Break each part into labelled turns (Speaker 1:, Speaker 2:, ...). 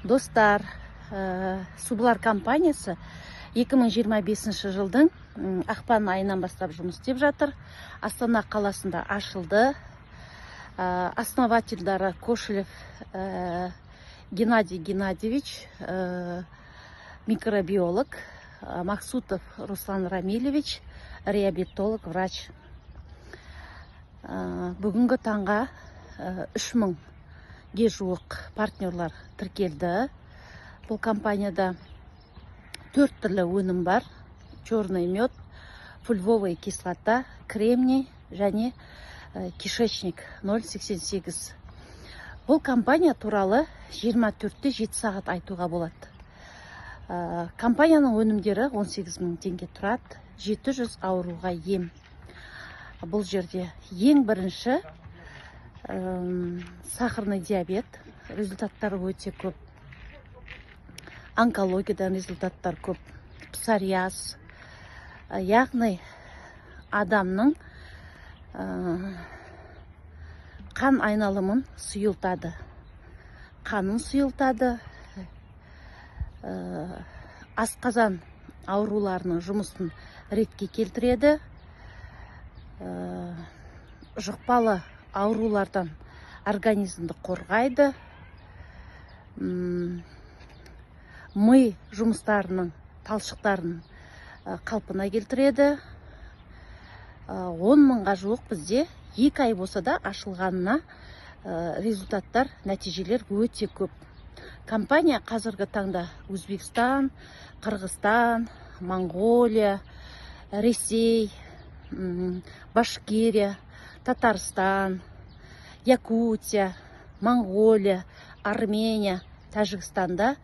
Speaker 1: Достар, Сублар компаниясы 2025 жылдың ақпан айынан бастап жұмыс істеп жатыр. Астана қаласында ашылды. Основательдары Кошелев Геннадий Геннадьевич, микробиолог, Максутов Руслан Рамилевич, реабилитолог, врач. Бүгінгі таңға 3000-ге жуық партнерлар тіркелді. Бұл компанияда 4 түрлі өнім бар: черный мед, фульвовая кислота, кремний және кишечник 0,88. Бұл компания туралы 24-те 7 сағат айтуға болады. Компанияның өнімдері 18 000 теңге тұрады, 700 ауруға ем. Бұл жерде ең бірінші сахарный диабет, результаттары өте көп. Онкологиядан результаттар көп. Псориаз, яғни адамның қан айналымын сұйылтады. Қанын сұйылтады. Асқазан ауруларының жұмысын ретке келтіреді. Жұқпалы аурулардан организмді қорғайды. Ми жұмыстарының талшықтарын қалпына келтіреді. 10 000-ға жуық бізде 2 ай болса да ашылғанына результаттар, нәтижелер өте көп. Компания қазіргі таңда Өзбекстан, Қырғызстан, Монғолия, Ресей, Башкирия, Татарстан, Якутия, Монғолия, Армения, Тәжікстанда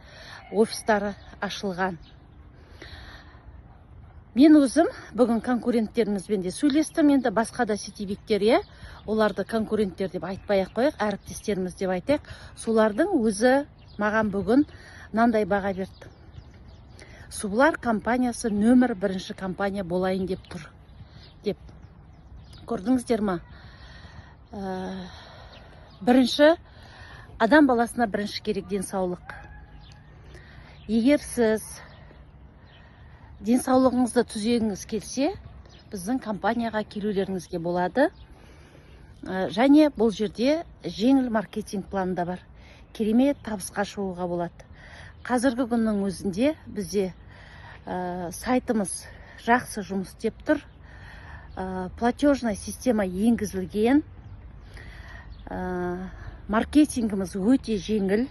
Speaker 1: офистары ашылған. Мен өзім бүгін конкуренттерімізбен де сөйлестім. Енді басқа да сетевиктер, оларды конкуренттер деп айтпай-ақ қояйық, әріптестеріміз деп айтайық. Солардың өзі маған бүгін мынандай баға берді: Сублар компаниясы нөмір 1 компания болайын деп тұр деп. Көрдіңіздер ма? Бірінші, адам баласына бірінші керек денсаулық. Егер сіз денсаулығыңызды түзегіңіз келсе, біздің компанияға келулеріңізге болады. Және бұл жерде жеңіл маркетинг планы бар. Керемет табысқа шығуға болады. Қазіргі күннің өзінде бізде сайтымыз жақсы жұмыс істеп тұр. Платежная система енгізілген. Маркетингіміз өте жеңіл.